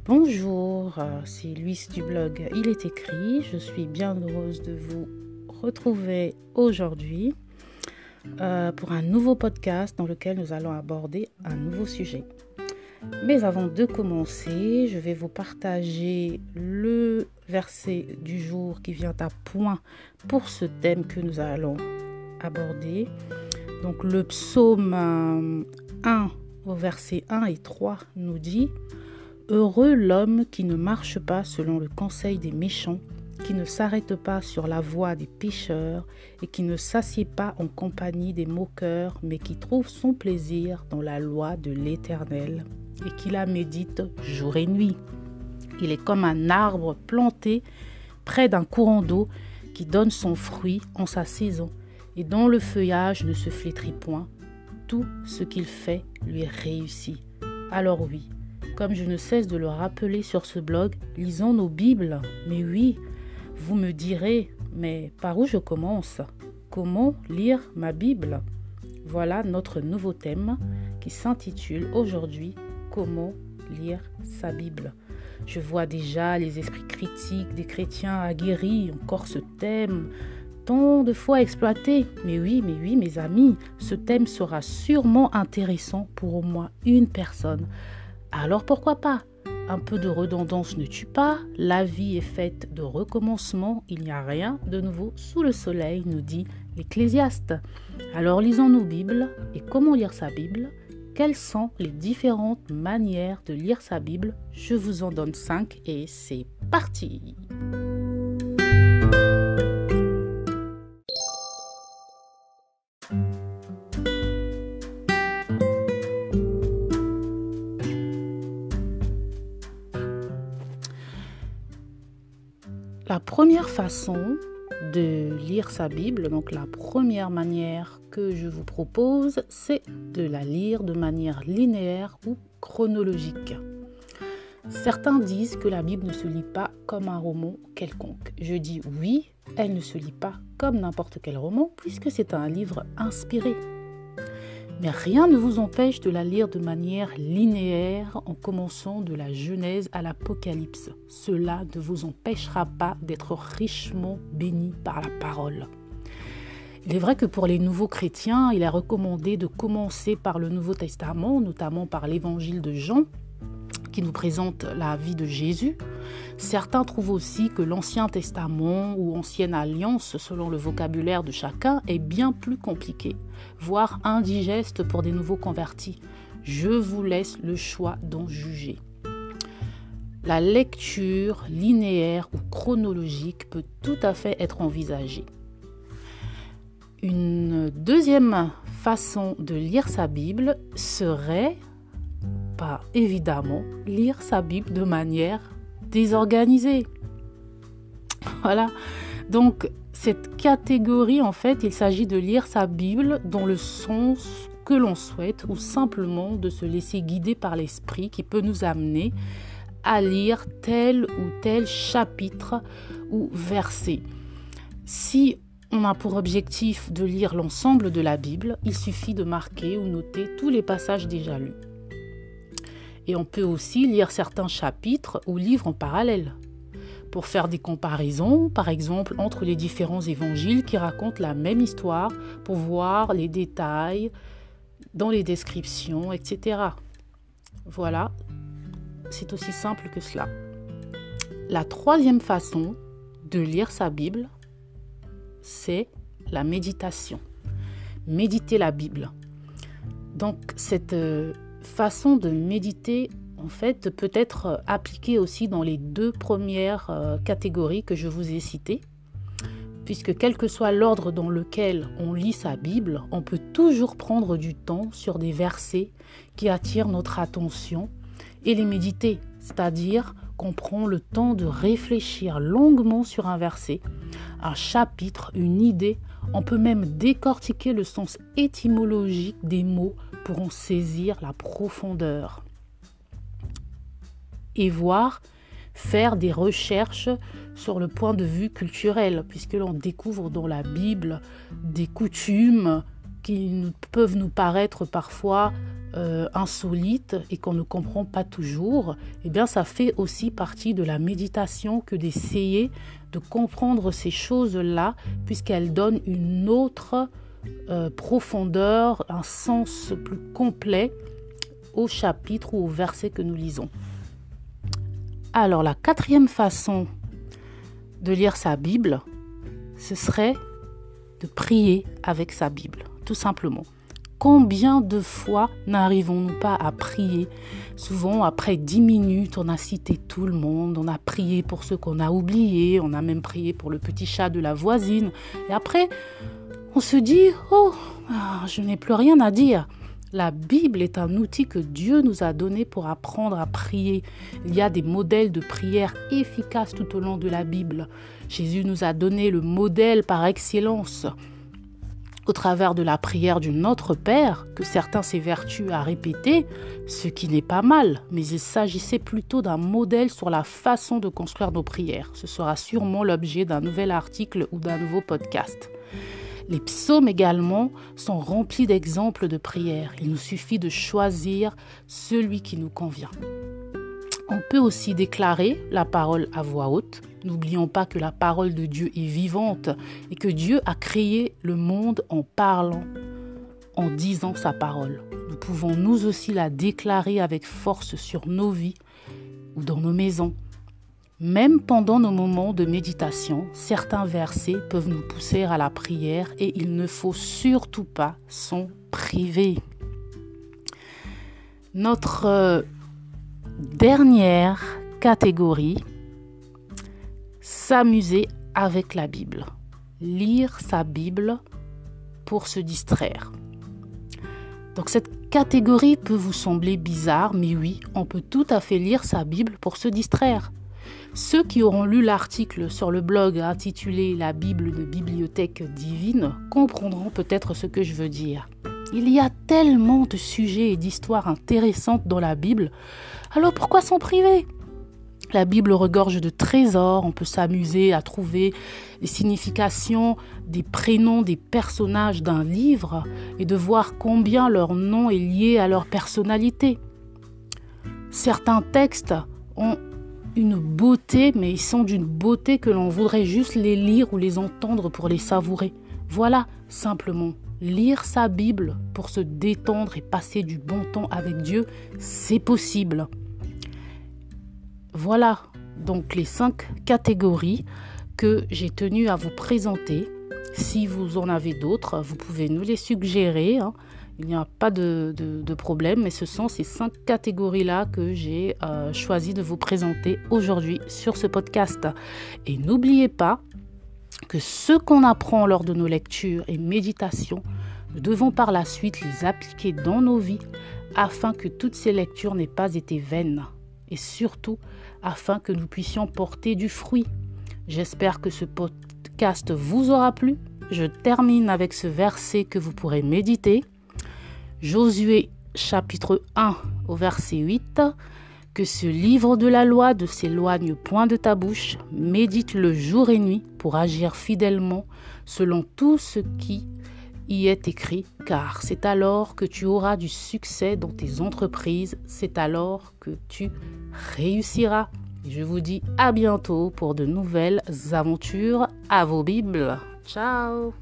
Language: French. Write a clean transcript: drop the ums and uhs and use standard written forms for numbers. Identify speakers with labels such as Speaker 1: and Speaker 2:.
Speaker 1: Bonjour, c'est Luis du blog Il est écrit. Je suis bien heureuse de vous retrouver aujourd'hui pour un nouveau podcast dans lequel nous allons aborder un nouveau sujet. Mais avant de commencer, je vais vous partager le verset du jour qui vient à point pour ce thème que nous allons aborder. Donc le psaume 1 au verset 1 et 3 nous dit: Heureux l'homme qui ne marche pas selon le conseil des méchants, qui ne s'arrête pas sur la voie des pécheurs et qui ne s'assied pas en compagnie des moqueurs, mais qui trouve son plaisir dans la loi de l'Éternel et qui la médite jour et nuit. Il est comme un arbre planté près d'un courant d'eau qui donne son fruit en sa saison et dont le feuillage ne se flétrit point. Tout ce qu'il fait lui réussit. Alors oui, comme je ne cesse de le rappeler sur ce blog, lisons nos Bibles. Mais oui, vous me direz, mais par où je commence? Comment lire ma Bible? Voilà notre nouveau thème qui s'intitule aujourd'hui « Comment lire sa Bible ?» Je vois déjà les esprits critiques des chrétiens aguerris, encore ce thème, tant de fois exploité. Mais oui, mes amis, ce thème sera sûrement intéressant pour au moins une personne. Alors pourquoi pas? Un peu de redondance ne tue pas, la vie est faite de recommencements, il n'y a rien de nouveau sous le soleil, nous dit l'Ecclésiaste. Alors lisons nos Bibles. Et comment lire sa Bible? Quelles sont les différentes manières de lire sa Bible? Je vous en donne 5 et c'est parti! La première façon de lire sa Bible, donc la première manière que je vous propose, c'est de la lire de manière linéaire ou chronologique. Certains disent que la Bible ne se lit pas comme un roman quelconque. Je dis oui, elle ne se lit pas comme n'importe quel roman puisque c'est un livre inspiré. Mais rien ne vous empêche de la lire de manière linéaire en commençant de la Genèse à l'Apocalypse. Cela ne vous empêchera pas d'être richement béni par la parole. Il est vrai que pour les nouveaux chrétiens, il est recommandé de commencer par le Nouveau Testament, notamment par l'Évangile de Jean, qui nous présente la vie de Jésus. Certains trouvent aussi que l'Ancien Testament ou Ancienne Alliance, selon le vocabulaire de chacun, est bien plus compliqué, voire indigeste pour des nouveaux convertis. Je vous laisse le choix d'en juger. La lecture linéaire ou chronologique peut tout à fait être envisagée. Une deuxième façon de lire sa Bible serait, pas évidemment, lire sa Bible de manière désorganisée. Voilà. Donc, cette catégorie, en fait, il s'agit de lire sa Bible dans le sens que l'on souhaite ou simplement de se laisser guider par l'esprit qui peut nous amener à lire tel ou tel chapitre ou verset. Si on a pour objectif de lire l'ensemble de la Bible, il suffit de marquer ou noter tous les passages déjà lus. Et on peut aussi lire certains chapitres ou livres en parallèle pour faire des comparaisons, par exemple, entre les différents évangiles qui racontent la même histoire, pour voir les détails dans les descriptions, etc. Voilà, c'est aussi simple que cela. La troisième façon de lire sa Bible, c'est la méditation. Méditer la Bible. Donc, cette façon de méditer, en fait, peut être appliquée aussi dans les deux premières catégories que je vous ai citées, puisque quel que soit l'ordre dans lequel on lit sa Bible, on peut toujours prendre du temps sur des versets qui attirent notre attention et les méditer, c'est-à-dire qu'on prend le temps de réfléchir longuement sur un verset, un chapitre, une idée. On peut même décortiquer le sens étymologique des mots pour en saisir la profondeur. Et voir faire des recherches sur le point de vue culturel, puisque l'on découvre dans la Bible des coutumes qui peuvent nous paraître parfois insolites et qu'on ne comprend pas toujours. Eh bien, ça fait aussi partie de la méditation que d'essayer de comprendre ces choses-là, puisqu'elles donnent une autre profondeur, un sens plus complet au chapitre ou au verset que nous lisons. Alors, la 4e façon de lire sa Bible, ce serait de prier avec sa Bible, tout simplement. Combien de fois n'arrivons-nous pas à prier? Souvent, après 10 minutes, on a cité tout le monde, on a prié pour ceux qu'on a oubliés, on a même prié pour le petit chat de la voisine. Et après, on se dit, je n'ai plus rien à dire. La Bible est un outil que Dieu nous a donné pour apprendre à prier. Il y a des modèles de prière efficaces tout au long de la Bible. Jésus nous a donné le modèle par excellence au travers de la prière du Notre Père, que certains s'évertuent à répéter, ce qui n'est pas mal, mais il s'agissait plutôt d'un modèle sur la façon de construire nos prières. Ce sera sûrement l'objet d'un nouvel article ou d'un nouveau podcast. Les psaumes également sont remplis d'exemples de prières. Il nous suffit de choisir celui qui nous convient. On peut aussi déclarer la parole à voix haute. N'oublions pas que la parole de Dieu est vivante et que Dieu a créé le monde en parlant, en disant sa parole. Nous pouvons nous aussi la déclarer avec force sur nos vies ou dans nos maisons. Même pendant nos moments de méditation, certains versets peuvent nous pousser à la prière et il ne faut surtout pas s'en priver. Notre dernière catégorie, s'amuser avec la Bible. Lire sa Bible pour se distraire. Donc cette catégorie peut vous sembler bizarre, mais oui, on peut tout à fait lire sa Bible pour se distraire. Ceux qui auront lu l'article sur le blog intitulé « La Bible de bibliothèque divine » comprendront peut-être ce que je veux dire. Il y a tellement de sujets et d'histoires intéressantes dans la Bible, alors pourquoi s'en priver ? La Bible regorge de trésors, on peut s'amuser à trouver les significations des prénoms des personnages d'un livre et de voir combien leur nom est lié à leur personnalité. Certains textes ont une beauté, mais ils sont d'une beauté que l'on voudrait juste les lire ou les entendre pour les savourer. Voilà, simplement, lire sa Bible pour se détendre et passer du bon temps avec Dieu, c'est possible. Voilà donc les 5 catégories que j'ai tenu à vous présenter. Si vous en avez d'autres, vous pouvez nous les suggérer. Il n'y a pas de problème, mais ce sont ces 5 catégories-là que j'ai choisi de vous présenter aujourd'hui sur ce podcast. Et n'oubliez pas que ce qu'on apprend lors de nos lectures et méditations, nous devons par la suite les appliquer dans nos vies afin que toutes ces lectures n'aient pas été vaines et surtout afin que nous puissions porter du fruit. J'espère que ce podcast vous aura plu. Je termine avec ce verset que vous pourrez méditer. Josué chapitre 1 au verset 8. Que ce livre de la loi ne s'éloigne point de ta bouche, médite-le jour et nuit pour agir fidèlement selon tout ce qui y est écrit, car c'est alors que tu auras du succès dans tes entreprises, c'est alors que tu réussiras. Et je vous dis à bientôt pour de nouvelles aventures à vos Bibles. Ciao!